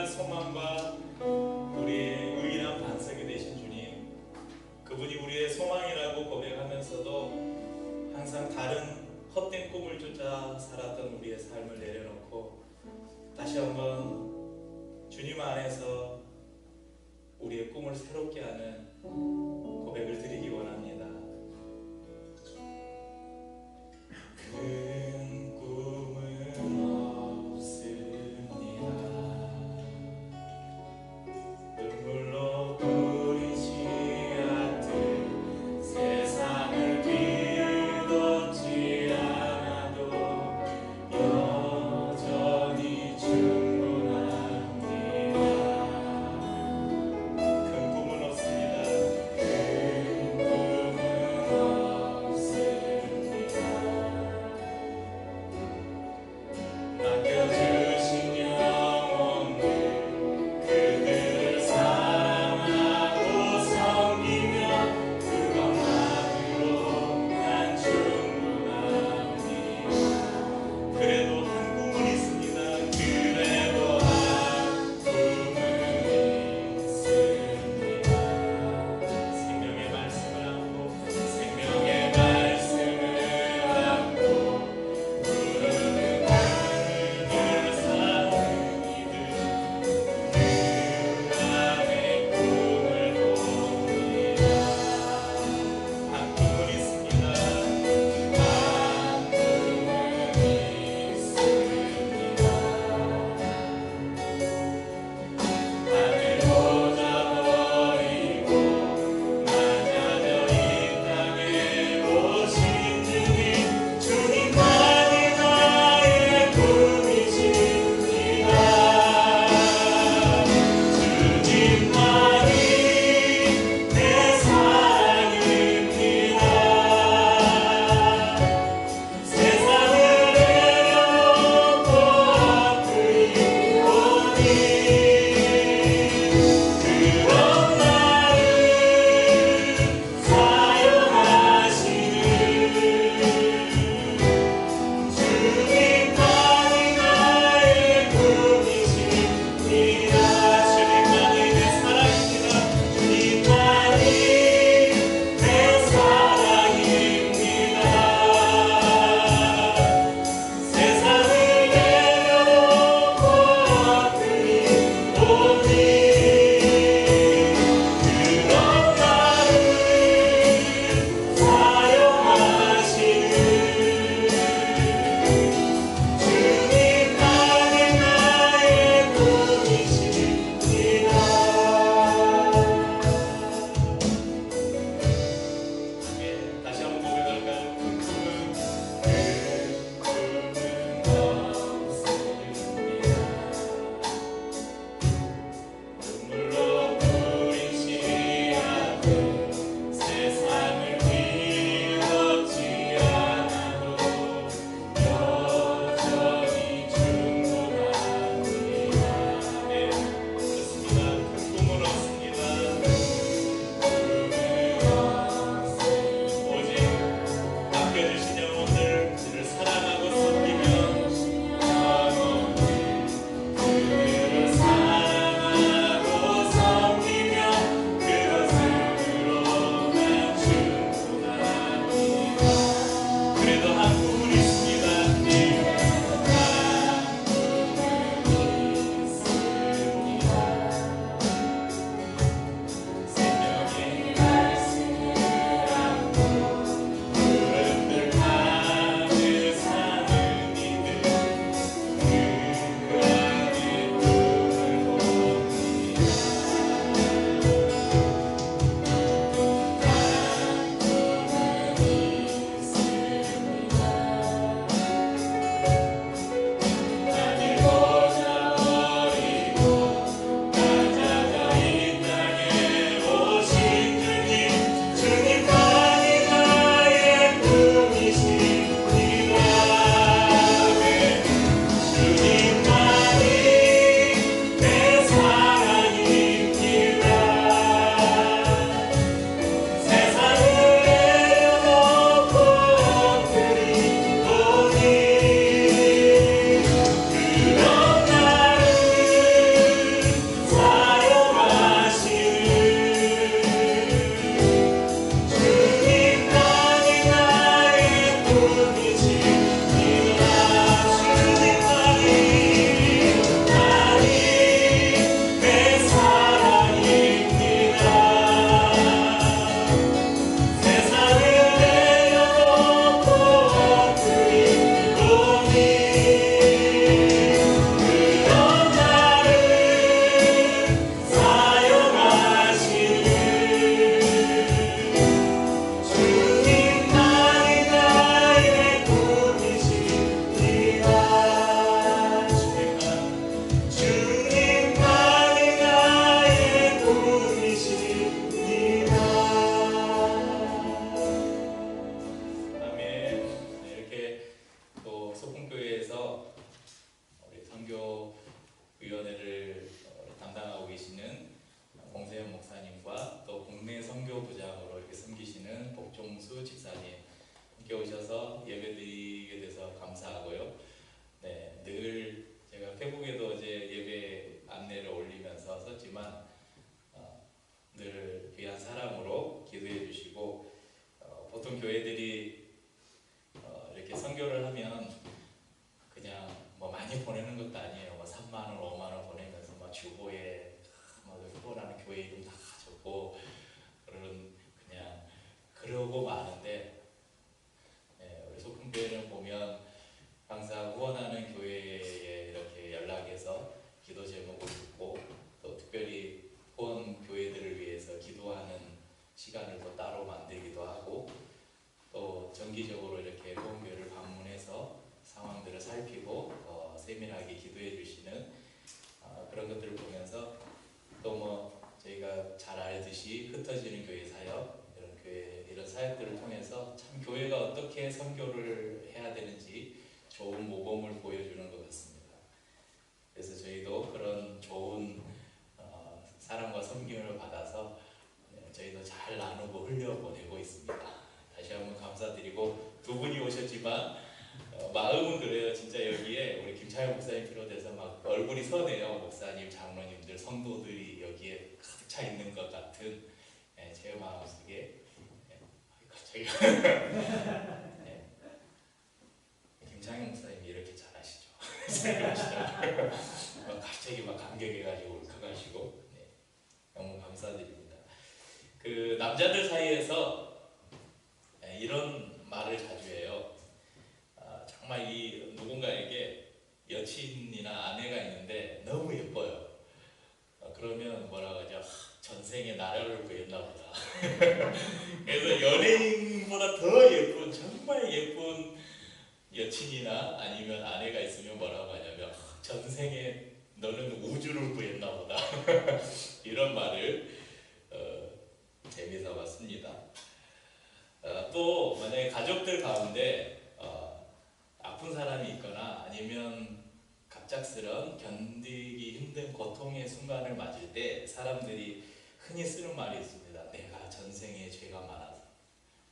유일한 소망과 우리의 유일한 반석이 되신 주님, 그분이 우리의 소망이라고 고백하면서도 항상 다른 헛된 꿈을 쫓아 살았던 우리의 삶을 내려놓고 다시 한번 주님 안에서 우리의 꿈을 새롭게 하는 고백을 드리기 원합니다. 큰 꿈은 없습니다. 눈물로 뿌리지 않듯 세상을 뒤덮지 않아도 여전히 충분합니다. 큰 꿈은 없습니다. 교회에서 우리 선교위원회를 담당하고 계시는 공세현 목사님과 또 국내 선교부장으로 이렇게 섬기시는 복종수 집사님 함께 오셔서 예배드리게 돼서 감사하고요. 네, 늘 제가 페북에도 어제 예배 안내를 올리면서 썼지만 늘 귀한 사람으로 기도해 주시고 보통 교회들이 이렇게 선교를 하면 그냥 뭐 많이 보내는 것도 아니에요. 뭐 3만 원, 5만 원 보내면서 막 주보에 뭐 후원하는 교회 이름 다 적고 그냥 그러고 마는데, 우리 소품교회는 보면 항상 후원하는 교회에 이렇게 연락해서 기도 제목을 듣고 또 특별히 후원 교회들을 위해서 기도하는 시간을 또 따로 만들기도 하고 또 정기적으로 이렇게 후원 교회를 방문해서 상황들을 살피고 세밀하게 기도해 주시는 그런 것들을 보면서 또 뭐 저희가 잘 알듯이 흩어지는 교회 사역 이런 사역들을 통해서 참 교회가 어떻게 선교를 해야 되는지 좋은 모범을 보여주는 것 같습니다. 그래서 저희도 그런 좋은 사랑과 섬김을 받아서 저희도 잘 나누고 흘려보내고 있습니다. 다시 한번 감사드리고 두 분이 오셨지만 마음은 그래요. 진짜 여기에 우리 김창현 목사님 비롯해서 막 얼굴이 선해요. 목사님, 장로님들, 성도들이 여기에 가득 차 있는 것 같은 제 마음속에 갑자기 김창현 목사님이 이렇게 잘하시죠. 갑자기 막 감격해가지고 울컥하시고 너무 감사드립니다. 그 남자들 사이에서 이런 말을 자주 해요. 정말 이 누군가에게 여친이나 아내가 있는데 너무 예뻐요. 그러면 뭐라고 하죠? 전생에 나라를 구했나 보다. 그래서 연예인보다 더 예쁜, 정말 예쁜 여친이나 아니면 아내가 있으면 뭐라고 하냐면 전생에 너는 우주를 구했나 보다. 이런 말을 재미삼았습니다. 또 만약에 가족들 가운데 아픈 사람이 있거나 아니면 갑작스런 견디기 힘든 고통의 순간을 맞을 때 사람들이 흔히 쓰는 말이 있습니다. 내가 전생에 죄가 많아서.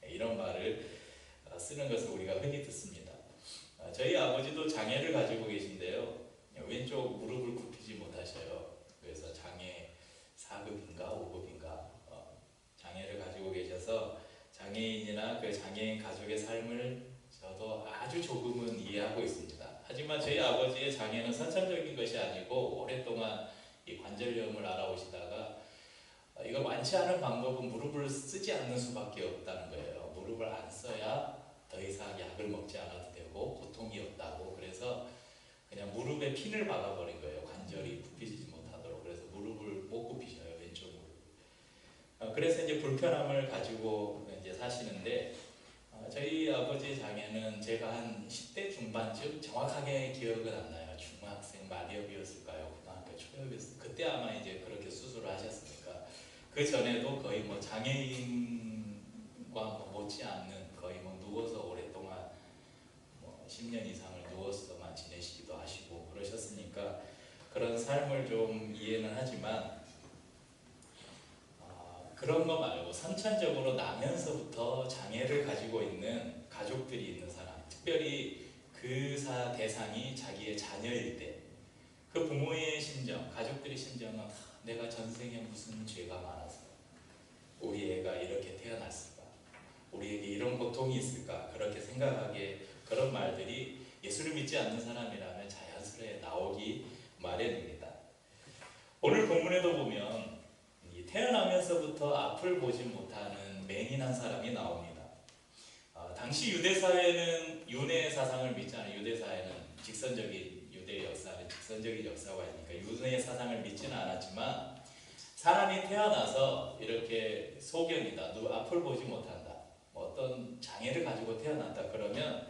이런 말을 쓰는 것을 우리가 흔히 듣습니다. 저희 아버지도 장애를 가지고 계신데요. 왼쪽 무릎을 굽히지 못하셔요. 그래서 장애 4급인가 5급인가 장애를 가지고 계셔서 장애인이나 그 장애인 가족의 삶을 저도 아주 조금은 이해하고 있습니다. 하지만 저희 아버지의 장애는 선천적인 것이 아니고 오랫동안 이 관절염을 알아오시다가 이거 완치 않은 방법은 무릎을 쓰지 않는 수밖에 없다는 거예요. 무릎을 안 써야 더 이상 약을 먹지 않아도 되고 고통이 없다고. 그래서 그냥 무릎에 핀을 박아버린 거예요. 관절이 굽히지 못하도록. 그래서 무릎을 못 굽히셔요. 왼쪽 무릎. 그래서 이제 불편함을 가지고 이제 사시는데 저희 아버지 장애는 제가 한 10대 중반쯤 정확하게 기억은 안 나요. 중학생 말이업이었을까요? 고등학교 초엽이었을까요? 그때 아마 이제 그렇게 수술을 하셨으니까 그 전에도 거의 뭐 장애인과 못지않는 거의 뭐 누워서 오랫동안 뭐 10년 이상을 누워서만 지내시기도 하시고 그러셨으니까 그런 삶을 좀 이해는 하지만 그런 거 말고 선천적으로 나면서부터 장애를 가지고 있는 가족들이 있는 사람, 특별히 그 대상이 자기의 자녀일 때 그 부모의 심정, 가족들의 심정은 내가 전생에 무슨 죄가 많아서 우리 애가 이렇게 태어났을까? 우리에게 이런 고통이 있을까? 그렇게 생각하게 그런 말들이 예수를 믿지 않는 사람이라면 자연스레 나오기 마련입니다. 오늘 본문에도 보면 태어나면서부터 앞을 보지 못하는 맹인한 사람이 나옵니다. 당시 유대 사회는 윤회 사상을 믿지 않아요. 유대 사회는 직선적인 유대 역사는 직선적인 역사가 있으니까 윤회 사상을 믿지는 않았지만 사람이 태어나서 이렇게 소경이다, 앞을 보지 못한다, 어떤 장애를 가지고 태어났다 그러면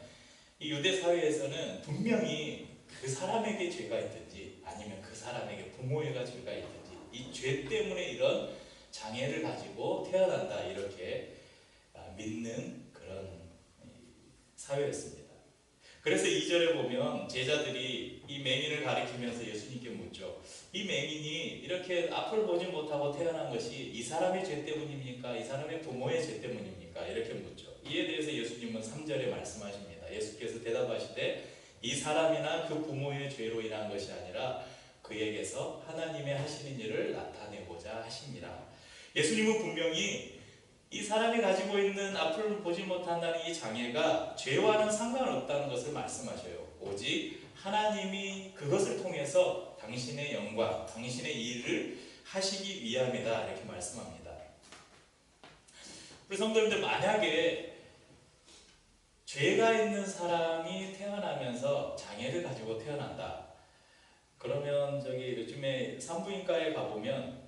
이 유대 사회에서는 분명히 그 사람에게 죄가 있든지 아니면 그 사람에게 부모에게 죄가 있든지 이 죄 때문에 이런 장애를 가지고 태어난다 이렇게 믿는 그런 사회였습니다. 그래서 2절에 보면 제자들이 이 맹인을 가리키면서 예수님께 묻죠. 이 맹인이 이렇게 앞을 보지 못하고 태어난 것이 이 사람의 죄 때문입니까? 이 사람의 부모의 죄 때문입니까? 이렇게 묻죠. 이에 대해서 예수님은 3절에 말씀하십니다. 예수께서 대답하시되 이 사람이나 그 부모의 죄로 인한 것이 아니라 그에게서 하나님의 하시는 일을 나타내고자 하십니다. 예수님은 분명히 이 사람이 가지고 있는 앞을 보지 못한다는 이 장애가 죄와는 상관없다는 것을 말씀하셔요. 오직 하나님이 그것을 통해서 당신의 영광, 당신의 일을 하시기 위함이다 이렇게 말씀합니다. 우리 성도님들, 만약에 죄가 있는 사람이 태어나면서 장애를 가지고 태어난다. 그러면 요즘에 산부인과에 가보면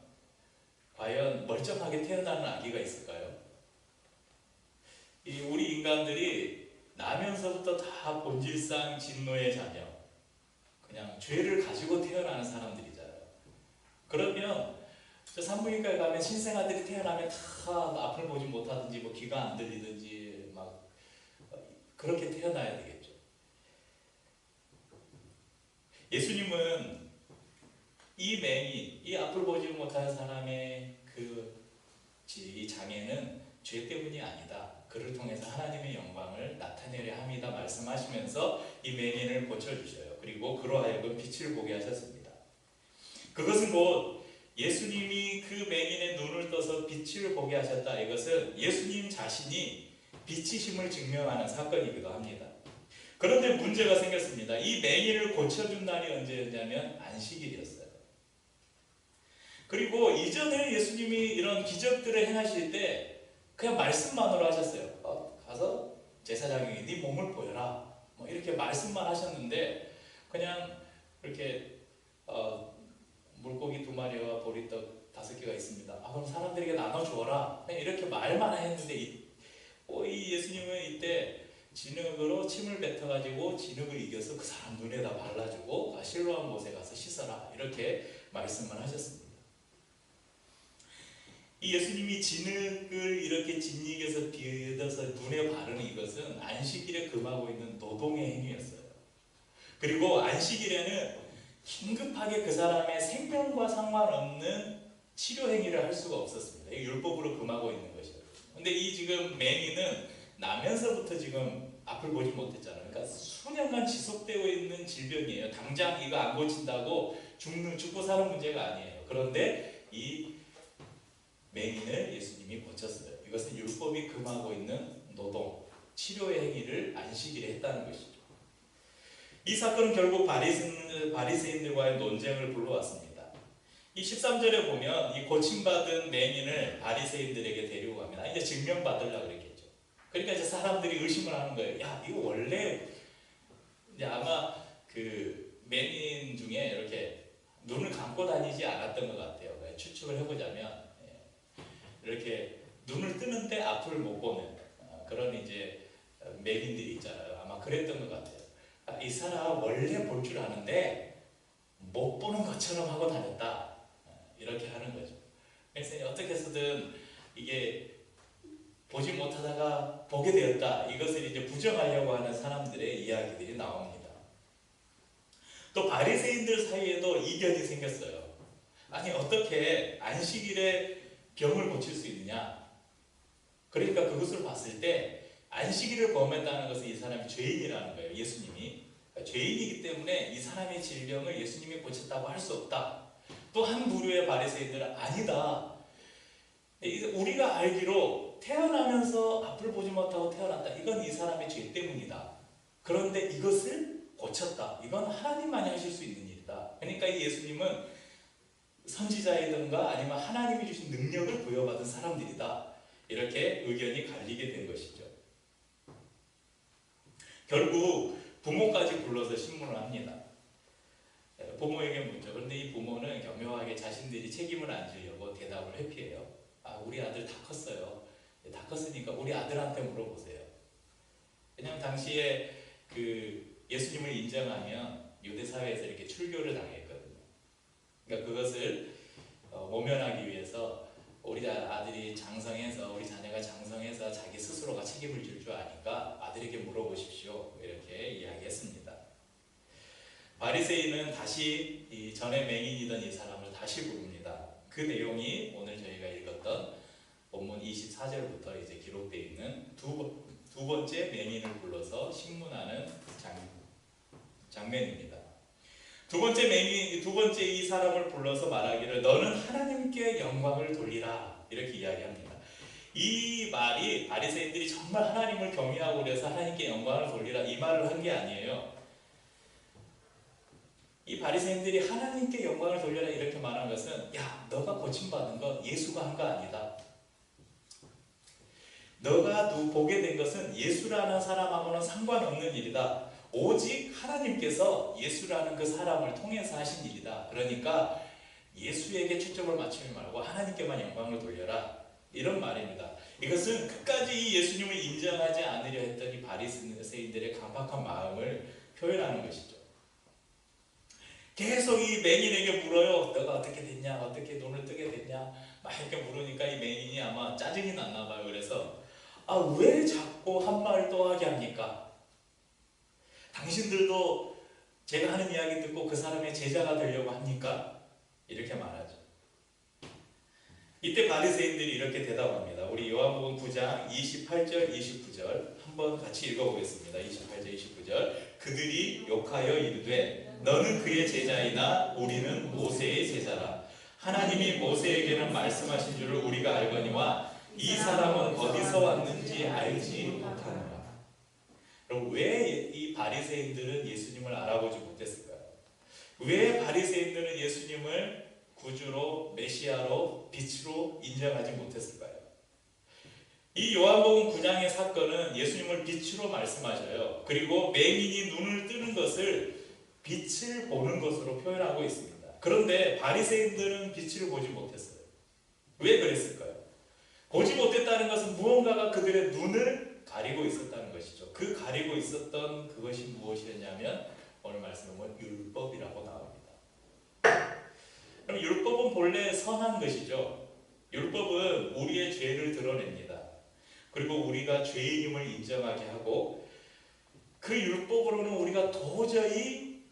과연 멀쩡하게 태어나는 아기가 있을까요? 우리 인간들이 나면서부터 다 본질상 진노의 자녀, 그냥 죄를 가지고 태어나는 사람들이잖아요. 그러면 저 산부인과에 가면 신생아들이 태어나면 다 앞을 보지 못하든지 뭐 귀가 안 들리든지 막 그렇게 태어나야 되겠죠. 예수님은 이 맹인, 이 앞을 보지 못하는 사람의 이 장애는 죄 때문이 아니다. 그를 통해서 하나님의 영광을 나타내려 합니다. 말씀하시면서 이 맹인을 고쳐주셔요. 그리고 그로 하여금 빛을 보게 하셨습니다. 그것은 곧 예수님이 그 맹인의 눈을 떠서 빛을 보게 하셨다. 이것은 예수님 자신이 빛이심을 증명하는 사건이기도 합니다. 그런데 문제가 생겼습니다. 이 맹인을 고쳐준 날이 언제였냐면 안식일이었어요. 그리고 이전에 예수님이 이런 기적들을 행하실 때 그냥 말씀만으로 하셨어요. 가서 제사장에게 네 몸을 보여라. 뭐 이렇게 말씀만 하셨는데 그냥 이렇게 물고기 2마리와 보리떡 5개가 있습니다. 그럼 사람들에게 나눠주어라. 그냥 이렇게 말만 했는데 이 예수님은 이때 진흙으로 침을 뱉어가지고 진흙을 이겨서 그 사람 눈에다 발라주고 실로암 못에 가서 씻어라. 이렇게 말씀을 하셨습니다. 이 예수님이 진흙을 이렇게 진흙에서 비어서 눈에 바르는 이것은 안식일에 금하고 있는 노동의 행위였어요. 그리고 안식일에는 긴급하게 그 사람의 생명과 상관없는 치료 행위를 할 수가 없었습니다. 이 율법으로 금하고 있는 것이에요. 근데 이 지금 맹인은 나면서부터 지금 앞을 보지 못했잖아요. 그러니까 수년간 지속되어 있는 질병이에요. 당장 이거 안 고친다고 죽고 사는 문제가 아니에요. 그런데 이 맹인을 예수님이 고쳤어요. 이것은 율법이 금하고 있는 노동, 치료의 행위를 안식일에 했다는 것이죠. 이 사건은 결국 바리새인들과의 논쟁을 불러왔습니다. 이 13절에 보면 이 고침받은 맹인을 바리새인들에게 데리고 갑니다. 이제 증명받으려고 그랬겠죠. 그러니까 이제 사람들이 의심을 하는 거예요. 야, 이거 원래 이제 아마 그 맹인 중에 이렇게 눈을 감고 다니지 않았던 것 같아요. 추측을 해보자면 이렇게 눈을 뜨는데 앞을 못 보는 그런 이제 맹인들이 있잖아요. 아마 그랬던 것 같아요. 이 사람 원래 볼 줄 아는데 못 보는 것처럼 하고 다녔다. 이렇게 하는 거죠. 그래서 어떻게 해서든 이게 보지 못하다가 보게 되었다. 이것을 이제 부정하려고 하는 사람들의 이야기들이 나옵니다. 또 바리새인들 사이에도 이견이 생겼어요. 아니 어떻게 안식일에 병을 고칠 수 있느냐? 그러니까 그것을 봤을 때 안식일을 범했다는 것은 이 사람이 죄인이라는 거예요. 예수님이 그러니까 죄인이기 때문에 이 사람의 질병을 예수님이 고쳤다고 할 수 없다. 또 한 부류의 바리새인들은 아니다. 우리가 알기로 태어나면서 앞을 보지 못하고 태어났다. 이건 이 사람의 죄 때문이다. 그런데 이것을 고쳤다. 이건 하나님만이 하실 수 있는 일이다. 그러니까 이 예수님은 선지자이든가 아니면 하나님이 주신 능력을 부여받은 사람들이다. 이렇게 의견이 갈리게 된 것이죠. 결국 부모까지 불러서 신문을 합니다. 부모에게 묻죠. 그런데 이 부모는 교묘하게 자신들이 책임을 안 지려고 대답을 회피해요. 우리 아들 다 컸어요. 다 컸으니까 우리 아들한테 물어보세요. 왜냐하면 당시에 그 예수님을 인정하면 유대 사회에서 이렇게 출교를 당했거든요. 그러니까 그것을 모면하기 위해서 우리 아들이 장성해서 우리 자녀가 장성해서 자기 스스로가 책임을 질 줄 아니까 아들에게 물어보십시오. 이렇게 이야기했습니다. 바리새인은 다시 이 전에 맹인이던 이 사람을 다시 부릅니다. 그 내용이 오늘 저희가 읽었던 본문 24절부터 이제 기록되어 있는 두 번째 맹인을 불러서 신문하는 장면입니다. 두 번째 이 사람을 불러서 말하기를 너는 하나님께 영광을 돌리라 이렇게 이야기합니다. 이 말이 바리새인들이 정말 하나님을 경외하고 그래서 하나님께 영광을 돌리라 이 말을 한 게 아니에요. 이 바리새인들이 하나님께 영광을 돌려라 이렇게 말한 것은 야 너가 고침받은 건 예수가 한 거 아니다. 너가 보게 된 것은 예수라는 사람하고는 상관없는 일이다. 오직 하나님께서 예수라는 그 사람을 통해서 하신 일이다. 그러니까 예수에게 초점을 맞추지 말고 하나님께만 영광을 돌려라. 이런 말입니다. 이것은 끝까지 이 예수님을 인정하지 않으려 했던 이 바리새인들의 강박한 마음을 표현하는 것이죠. 계속 이 맹인에게 물어요. 너가 어떻게 됐냐? 어떻게 눈을 뜨게 됐냐? 막 이렇게 물으니까 이 맹인이 아마 짜증이 났나 봐요. 그래서 왜 자꾸 한 말 또 하게 합니까? 당신들도 제가 하는 이야기 듣고 그 사람의 제자가 되려고 합니까? 이렇게 말하죠. 이때 바리새인들이 이렇게 대답합니다. 우리 요한복음 9장 28절 29절 한번 같이 읽어보겠습니다. 28절 29절 그들이 욕하여 이르되 너는 그의 제자이나 우리는 모세의 제자라. 하나님이 모세에게는 말씀하신 줄을 우리가 알거니와 이 사람은 어디서 왔는지 알지 못하노라. 그럼 왜 이 바리새인들은 예수님을 알아보지 못했을까요? 왜 바리새인들은 예수님을 구주로 메시아로 빛으로 인정하지 못했을까요? 이 요한복음 9장의 사건은 예수님을 빛으로 말씀하셔요. 그리고 맹인이 눈을 뜨는 것을 빛을 보는 것으로 표현하고 있습니다. 그런데 바리새인들은 빛을 보지 못했어요. 왜 그랬을까요? 보지 못했다는 것은 무언가가 그들의 눈을 가리고 있었다는 것이죠. 그 가리고 있었던 그것이 무엇이었냐면 오늘 말씀은 율법이라고 나옵니다. 그럼 율법은 본래 선한 것이죠. 율법은 우리의 죄를 드러냅니다. 그리고 우리가 죄인임을 인정하게 하고 그 율법으로는 우리가 도저히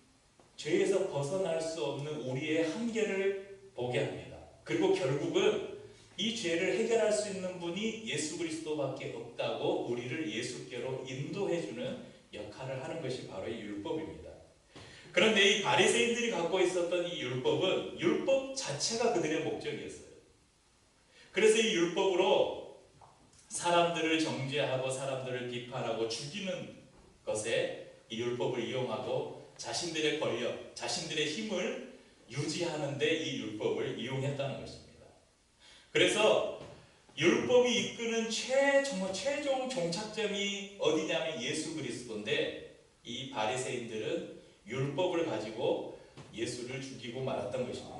죄에서 벗어날 수 없는 우리의 한계를 보게 합니다. 그리고 결국은 이 죄를 해결할 수 있는 분이 예수 그리스도밖에 없다고 우리를 예수께로 인도해주는 역할을 하는 것이 바로 이 율법입니다. 그런데 이 바리새인들이 갖고 있었던 이 율법은 율법 자체가 그들의 목적이었어요. 그래서 이 율법으로 사람들을 정죄하고 사람들을 비판하고 죽이는 것에 이 율법을 이용하고 자신들의 권력, 자신들의 힘을 유지하는데 이 율법을 이용했다는 것입니다. 그래서 율법이 이끄는 최종 종착점이 어디냐면 예수 그리스도인데 이 바리새인들은 율법을 가지고 예수를 죽이고 말았던 것입니다.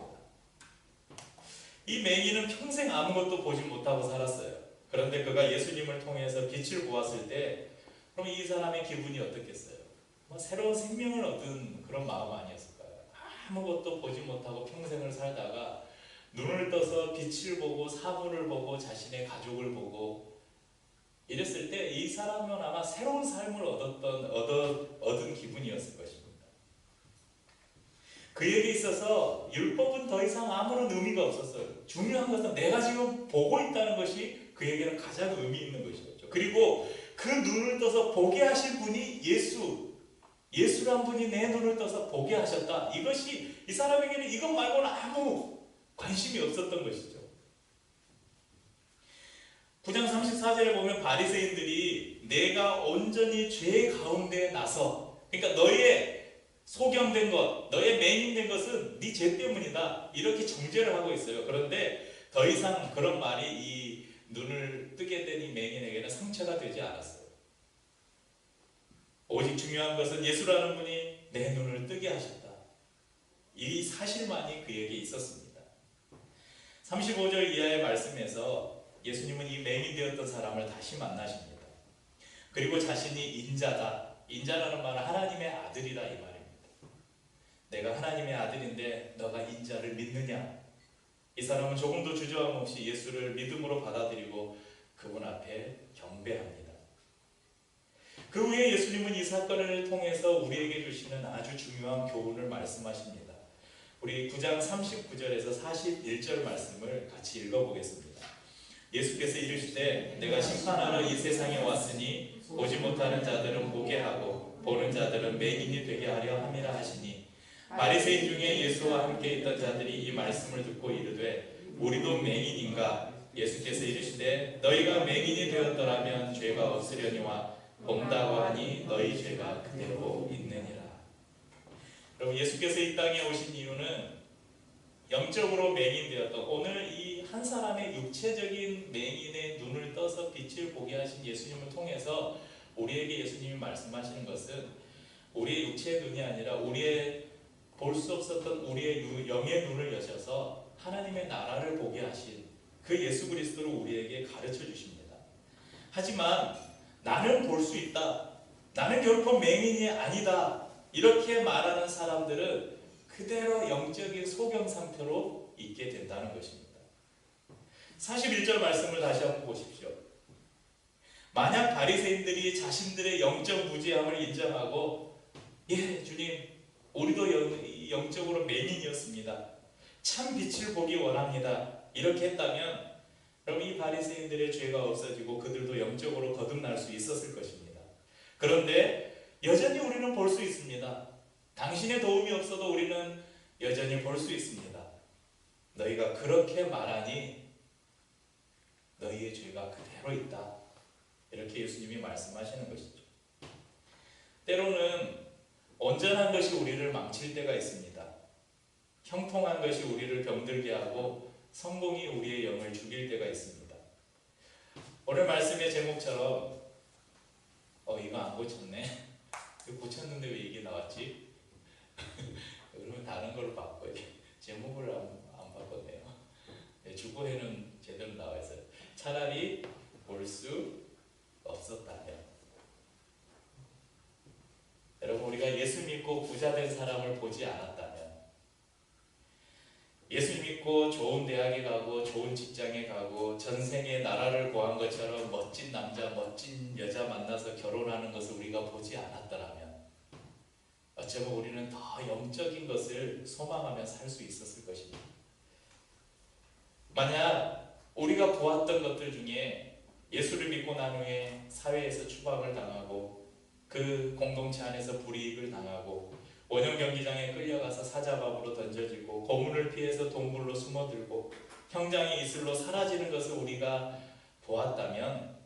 이 맹인은 평생 아무것도 보지 못하고 살았어요. 그런데 그가 예수님을 통해서 빛을 보았을 때 그럼 이 사람의 기분이 어떻겠어요? 새로운 생명을 얻은 그런 마음 아니었을까요? 아무것도 보지 못하고 평생을 살다가 눈을 떠서 빛을 보고 사물을 보고 자신의 가족을 보고 이랬을 때 이 사람은 아마 새로운 삶을 얻은 기분이었을 것입니다. 그에게 있어서 율법은 더 이상 아무런 의미가 없었어요. 중요한 것은 내가 지금 보고 있다는 것이 그에게는 가장 의미 있는 것이었죠. 그리고 그 눈을 떠서 보게 하신 분이 예수란 분이 내 눈을 떠서 보게 하셨다. 이것이 이 사람에게는 이것 말고는 아무 관심이 없었던 것이죠. 9장 34절에 보면 바리새인들이 내가 온전히 죄 가운데 나서 그러니까 너의 소경된 것, 너의 맹인된 것은 네 죄 때문이다. 이렇게 정죄를 하고 있어요. 그런데 더 이상 그런 말이 이 눈을 뜨게 된 이 맹인에게는 상처가 되지 않았어요. 오직 중요한 것은 예수라는 분이 내 눈을 뜨게 하셨다. 이 사실만이 그에게 있었습니다. 35절 이하의 말씀에서 예수님은 이 맹인 되었던 사람을 다시 만나십니다. 그리고 자신이 인자다. 인자라는 말은 하나님의 아들이다 이 말입니다. 내가 하나님의 아들인데 너가 인자를 믿느냐? 이 사람은 조금도 주저함 없이 예수를 믿음으로 받아들이고 그분 앞에 경배합니다. 그 후에 예수님은 이 사건을 통해서 우리에게 주시는 아주 중요한 교훈을 말씀하십니다. 우리 9장 39절에서 41절 말씀을 같이 읽어보겠습니다. 예수께서 이르시되 내가 심판하러 이 세상에 왔으니 보지 못하는 자들은 보게 하고 보는 자들은 맹인이 되게 하려 함이라 하시니, 바리새인 중에 예수와 함께 있던 자들이 이 말씀을 듣고 이르되 우리도 맹인인가? 예수께서 이르시되 너희가 맹인이 되었더라면 죄가 없으려니와 본다고 하니 너희 죄가 그대로 있느니라. 여러분, 예수께서 이 땅에 오신 이유는 영적으로 맹인되었던, 오늘 이 한 사람의 육체적인 맹인의 눈을 떠서 빛을 보게 하신 예수님을 통해서 우리에게 예수님이 말씀하시는 것은 우리의 육체의 눈이 아니라 우리의 볼 수 없었던 우리의 영의 눈을 여셔서 하나님의 나라를 보게 하신 그 예수 그리스도를 우리에게 가르쳐 주십니다. 하지만 나는 볼 수 있다, 나는 결코 맹인이 아니다, 이렇게 말하는 사람들은 그대로 영적인 소경 상태로 있게 된다는 것입니다. 41절 말씀을 다시 한번 보십시오. 만약 바리새인들이 자신들의 영적 무지함을 인정하고 예 주님, 우리도 영적으로 맹인이었습니다, 참 빛을 보기 원합니다, 이렇게 했다면 그럼 이 바리새인들의 죄가 없어지고 그들도 영적으로 거듭날 수 있었을 것입니다. 그런데 여전히 우리는 볼 수 있습니다. 당신의 도움이 없어도 우리는 여전히 볼 수 있습니다. 너희가 그렇게 말하니 너희의 죄가 그대로 있다, 이렇게 예수님이 말씀하시는 것이죠. 때로는 온전한 것이 우리를 망칠 때가 있습니다. 형통한 것이 우리를 병들게 하고 성공이 우리의 영을 죽일 때가 있습니다. 오늘 말씀의 제목처럼 이거 안 고쳤네, 이거 고쳤는데 왜 이게 나왔지? 그러면 다른 걸로 바꿔야 돼. 제목을 안 바꿨네요. 네, 주보에는 제대로 나와 있어요. 차라리 볼 수 없었다면. 여러분, 우리가 예수 믿고 부자 된 사람을 보지 않았다면, 예수 믿고 좋은 대학에 가고 좋은 직장에 가고 전생에 나라를 구한 것처럼 멋진 남자, 멋진 여자 만나서 결혼하는 것을 우리가 보지 않았더라면 어쩌면 우리는 더 영적인 것을 소망하며 살 수 있었을 것입니다. 만약 우리가 보았던 것들 중에 예수를 믿고 난 후에 사회에서 추방을 당하고 그 공동체 안에서 불이익을 당하고 원형 경기장에 끌려가서 사자밥으로 던져지고 고문을 피해서 동굴로 숨어들고 형장의 이슬로 사라지는 것을 우리가 보았다면,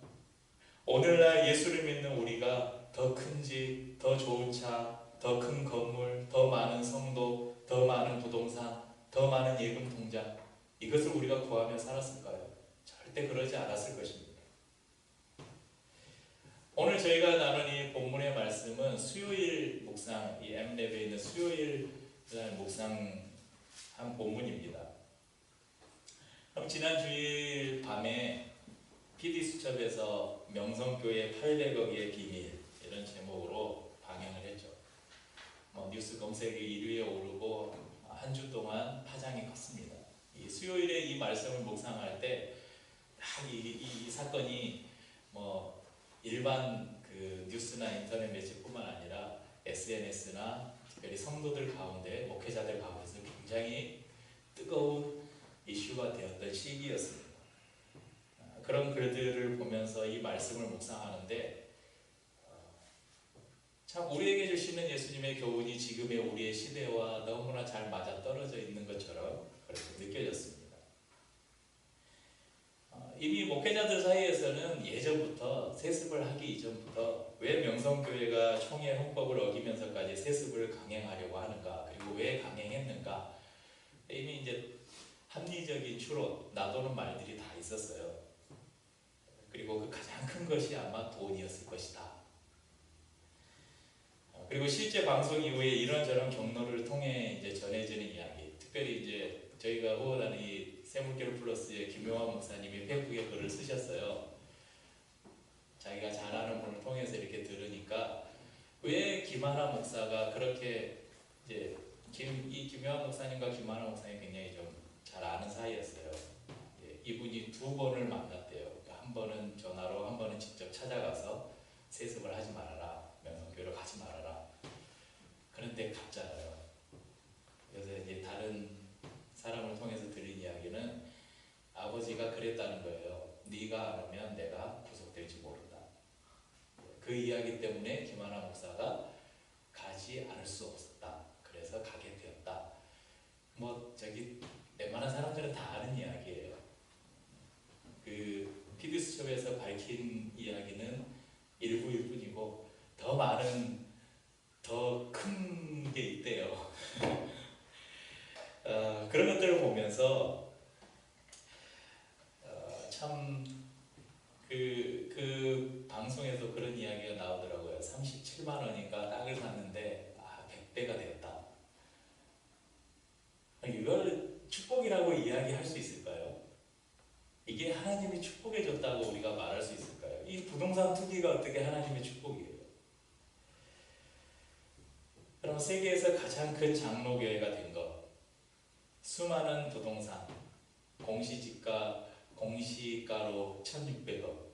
오늘날 예수를 믿는 우리가 더 큰 집, 더 좋은 차, 더 큰 건물, 더 많은 성도, 더 많은 부동산, 더 많은 예금 통장, 이것을 우리가 구하며 살았을까요? 절대 그러지 않았을 것입니다. 오늘 저희가 나눈 이 본문의 말씀은 수요일 묵상, 이 M랩에 있는 수요일 묵상한 본문입니다. 그럼 지난 주일 밤에 PD수첩에서 명성교회 800억의 비밀, 이런 제목으로 방영을 했죠. 뉴스 검색에 1위에 오르고 한 주 동안 파장이 컸습니다. 이 수요일에 이 말씀을 묵상할 때 이 사건이 일반 그 뉴스나 인터넷 매체뿐만 아니라 SNS나 특별히 성도들 가운데, 목회자들 가운데서 굉장히 뜨거운 이슈가 되었던 시기였습니다. 그런 글들을 보면서 이 말씀을 묵상하는데 참 우리에게 주시는 예수님의 교훈이 지금의 우리의 시대와 너무나 잘 맞아떨어져 있는 것처럼 그렇게 느껴졌습니다. 이미 목회자들 사이에서는 예전부터, 세습을 하기 이전부터 왜 명성교회가 총회 헌법을 어기면서까지 세습을 강행하려고 하는가, 그리고 왜 강행했는가, 이미 이제 합리적인 추론, 놔두는 말들이 다 있었어요. 그리고 그 가장 큰 것이 아마 돈이었을 것이다. 그리고 실제 방송 이후에 이런저런 경로를 통해 이제 전해지는 이야기, 특별히 이제 저희가 후원하는 이 세물교회 플러스의 김용환 목사님이 페이스북에 글을 쓰셨어요. 자기가 잘 아는 분을 통해서 이렇게 들으니까 왜 김하나 목사가 그렇게 이제 김용환 목사님과 김하나 목사님 굉장히 좀 잘 아는 사이였어요. 예, 이분이 두 번을 만났대요. 한 번은 전화로, 한 번은 직접 찾아가서 세습을 하지 말아라, 명성교회로 가지 말아라. 그런데 갔잖아요. 그래서 이제 다른 사람을 통해서 들린 이야기는 아버지가 그랬다는 거예요. 네가 안 오면 내가 구속될지 모른다. 그 이야기 때문에 김하나 목사가 가지 않을 수 없었다. 그래서 가게 되었다. 뭐 저기 웬만한 사람들은 다 아는 이야기예요. 그 피드스첩에서 밝힌 이야기는 일부일 뿐이고 더 많은 더 큰 게 있대요. 그런 것들을 보면서 참 그 방송에서 그런 이야기가 나오더라고요. 37만 원인가 땅을 샀는데 100배가 되었다. 이걸 축복이라고 이야기할 수 있을까요? 이게 하나님이 축복해 줬다고 우리가 말할 수 있을까요? 이 부동산 투기가 어떻게 하나님의 축복이에요? 그럼 세계에서 가장 큰 장로교회가 된 것, 수많은 부동산, 공시가로 1,600억,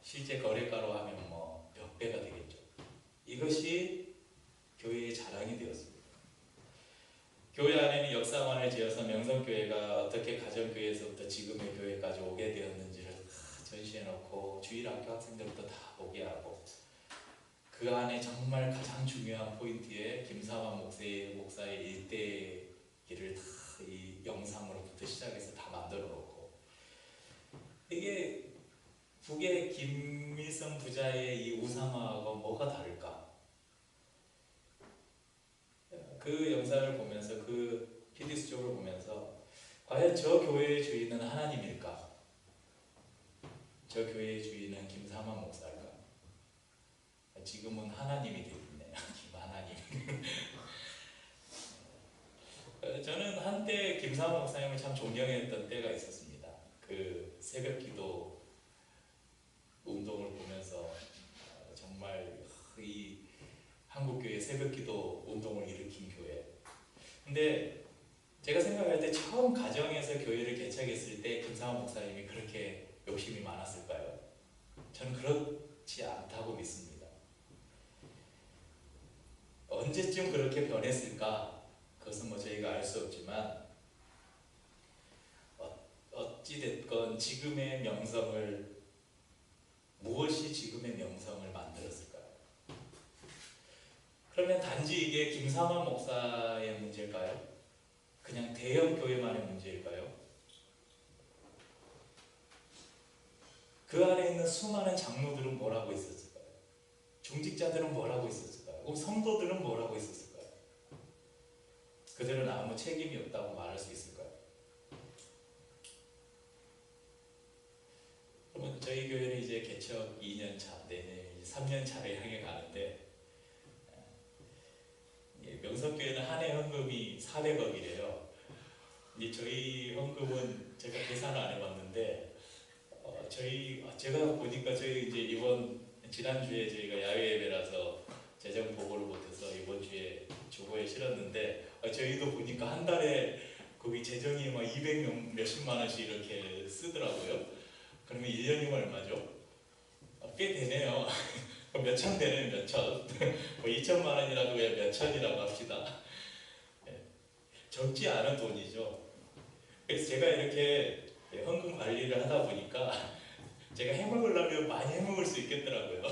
실제 거래가로 하면 뭐 몇 배가 되겠죠. 이것이 교회의 자랑이 되었습니다. 교회 안에는 역사관을 지어서 명성교회가 어떻게 가정교회에서부터 지금의 교회까지 오게 되었는지를 다 전시해놓고 주일학교 학생들부터 다 보게 하고, 그 안에 정말 가장 중요한 포인트에 김사만 목사의 일대기를 다 이 영상으로부터 시작해서 다 만들어 놓고, 이게 북의 김일성 부자의 이 우상화하고 뭐가 다를까? 그 영상을 보면서, 그 피디스 쪽을 보면서 과연 저 교회의 주인은 하나님일까? 저 교회의 주인은 김사만 목사일까? 지금은 하나님이 되겠네요. 김하나님. 저는 한때 김사만 목사님을 참 존경했던 때가 있었습니다. 그 새벽기도 운동을 보면서 정말 이 한국교회 새벽기도 운동을 일으킨 교회. 근데 제가 생각할 때 처음 가정에서 교회를 개척했을 때 김사만 목사님이 그렇게 욕심이 많았을까요? 저는 그렇지 않다고 믿습니다. 언제쯤 그렇게 변했을까? 그것은 뭐 저희가 알 수 없지만, 어찌됐건 지금의 명성을, 무엇이 지금의 명성을 만들었을까요? 그러면 단지 이게 김사만 목사의 문제일까요? 그냥 대형 교회만의 문제일까요? 그 안에 있는 수많은 장로들은 뭘 하고 있었을까요? 중직자들은 뭘 하고 있었을까요? 그럼 성도들은 뭘 하고 있었을까요? 그들은 아무 책임이 없다고 말할 수 있을까요? 그러면 저희 교회는 이제 개척 2년 차, 내년 3년 차를 향해 가는데, 명성교회는 한 해 헌금이 400억이래요. 저희 헌금은 제가 계산을 안 해봤는데, 제가 보니까 저희 이제 지난주에 저희가 야외 예배라서 재정 보고를 못해서 이번 주에 주보에 실었는데, 저희도 보니까 한 달에 거기 재정이 막 200 몇십만 원씩 이렇게 쓰더라고요. 그러면 1년이면 얼마죠? 꽤 되네요. 몇천 되네, 몇천. 뭐 2천만 원이라도 왜 몇천이라고 합시다. 적지 않은 돈이죠. 그래서 제가 이렇게 헌금 관리를 하다 보니까 제가 해먹으려면 많이 해먹을 수 있겠더라고요.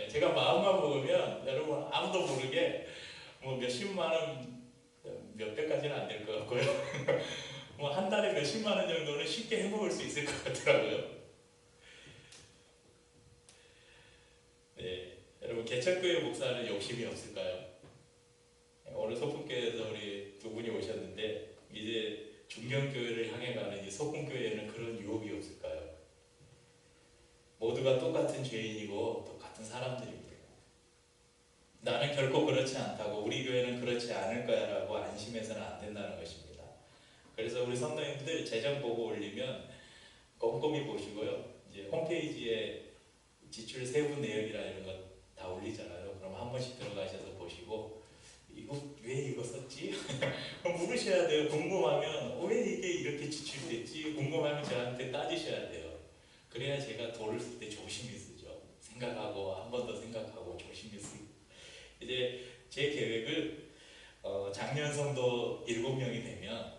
제가 마음만 먹으면 여러분 아무도 모르게 뭐 몇십만 원, 몇 배까지는 안 될 것 같고요. 뭐 한 달에 몇십만 원 정도는 쉽게 해먹을 수 있을 것 같더라고요. 네, 여러분 개척교회 목사는 욕심이 없을까요? 오늘 소풍교회에서 우리 두 분이 오셨는데, 이제 중경교회를 향해 가는 이 소풍교회에는 그런 유혹이 없을까요? 모두가 똑같은 죄인이고 똑같은 사람들입니다. 나는 결코 그렇지 않다고, 우리 교회는 그렇지 않을 거야 라고 안심해서는 안 된다는 것입니다. 그래서 우리 성도님들 재정 보고 올리면 꼼꼼히 보시고요. 이제 홈페이지에 지출 세부 내역이라 이런 거 다 올리잖아요. 그럼 한 번씩 들어가셔서 보시고, 이거 왜 이거 썼지? 따지셔야 돼요. 궁금하면 왜 이게 이렇게 지출됐지? 궁금하면 저한테 따지셔야 돼요. 그래야 제가 돌을 쓸 때 조심히 쓰죠. 생각하고 한 번 더 생각하고 조심히 쓰고. 이제 제 계획을 작년 성도 7명이 되면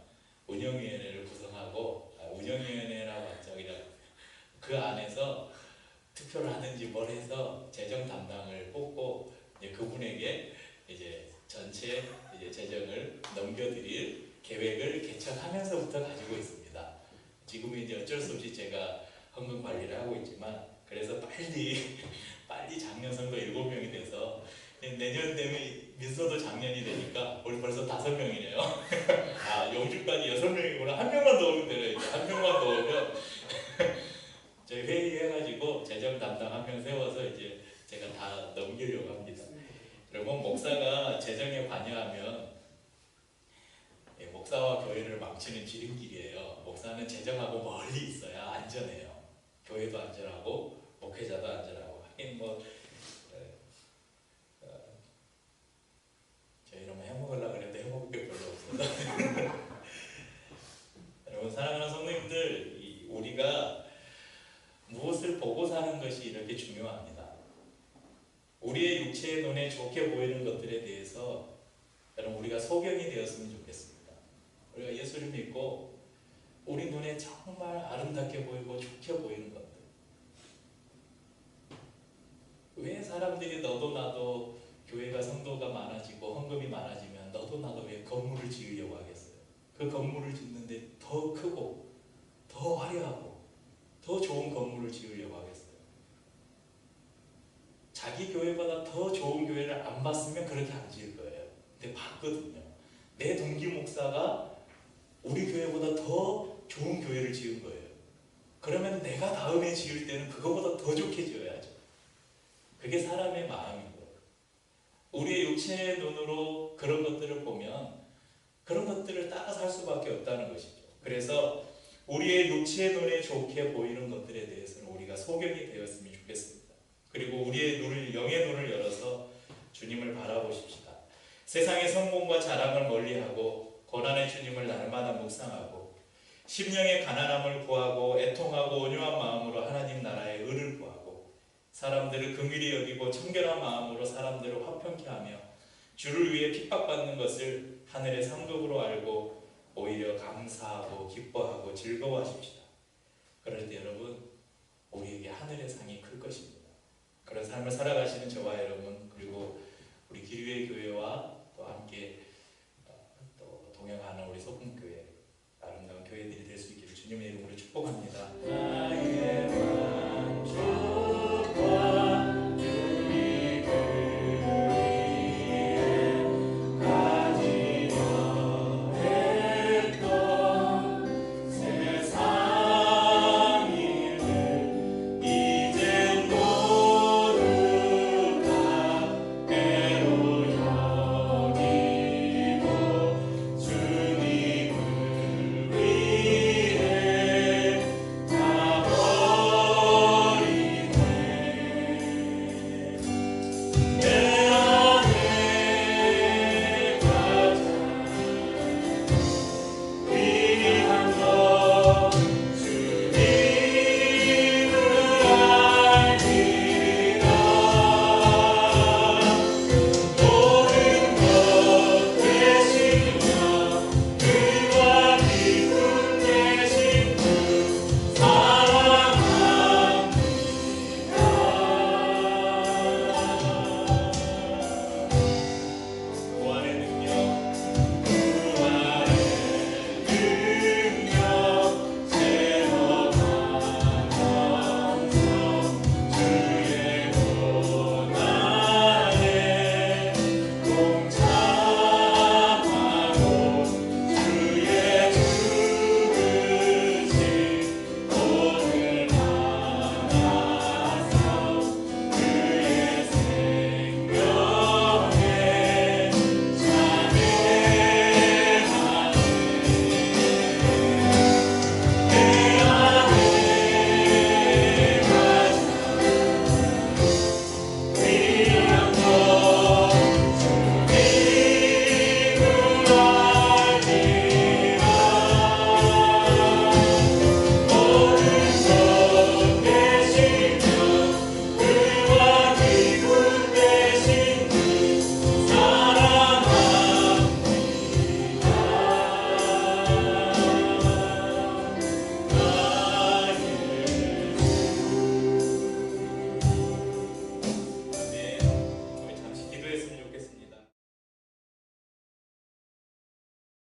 운영위원회를 구성하고 운영위원회라고 하죠. 그냥 그 안에서 투표를 하든지 뭘 해서 재정 담당을 뽑고 이제 그분에게 이제 전체 이제 재정을 넘겨드릴 계획을 개척하면서부터 가지고 있습니다. 지금은 이제 어쩔 수 없이 제가 헌금 관리를 하고 있지만 그래서 빨리 작년 성도 7명이 돼서 내년 되면 민서도 작년이 되니까 우리 벌써 5명이네요. 아, 영주까지 6명이구나. 한 명만 더 오면 되네. 한 명만 더 오면 저희 회의해가지고 재정 담당 한 명 세워서 이제 제가 다 넘기려고 합니다. 여러분, 목사가 재정에 관여하면 목사와 교회를 망치는 지름길이에요. 목사는 재정하고 멀리 있어야 안전해요. 교회도 안전하고 목회자도 안전하고. 하긴 뭐 저 이러면 해먹으려고 그랬는데 해먹을 게 별로 없어서. 여러분, 사랑하는 성도님들, 우리가 무엇을 보고 사는 것이 이렇게 중요합니다. 우리의 육체의 눈에 좋게 보이는 것들에 대해서 여러분, 우리가 소경이 되었으면 좋겠습니다. 우리가 예수를 믿고 우리 눈에 정말 아름답게 보이고 좋게 보이는 것들. 왜 사람들이 너도 나도 교회가 성도가 많아지고 헌금이 많아지면 너도 나도 왜 건물을 지으려고 하겠어요? 그 건물을 짓는데 더 크고 더 화려하고 더 좋은 건물을 지으려고 하겠어요? 자기 교회보다 더 좋은 교회를 안 봤으면 그렇게 안 지을 거예요. 근데 봤거든요. 내 동기 목사가 우리 교회보다 더 좋은 교회를 지은 거예요. 그러면 내가 다음에 지을 때는 그거보다 더 좋게 지어야죠. 그게 사람의 마음인 거예요. 우리의 육체의 눈으로 그런 것들을 보면 그런 것들을 따라 살 수밖에 없다는 것이죠. 그래서 우리의 육체의 눈에 좋게 보이는 것들에 대해서는 우리가 소경이 되었으면 좋겠습니다. 그리고 우리의 눈을, 영의 눈을 열어서 주님을 바라보십시다. 세상의 성공과 자랑을 멀리하고 고난의 주님을 날마다 묵상하고 심령의 가난함을 구하고 애통하고 온유한 마음으로 하나님 나라의 의를 구하고 사람들을 긍휼히 여기고 청결한 마음으로 사람들을 화평케 하며 주를 위해 핍박받는 것을 하늘의 상급으로 알고 오히려 감사하고 기뻐하고 즐거워하십시다. 그럴 때 여러분, 우리에게 하늘의 상이 클 것입니다. 그런 삶을 살아가시는 저와 여러분, 그리고 우리 기류의 교회와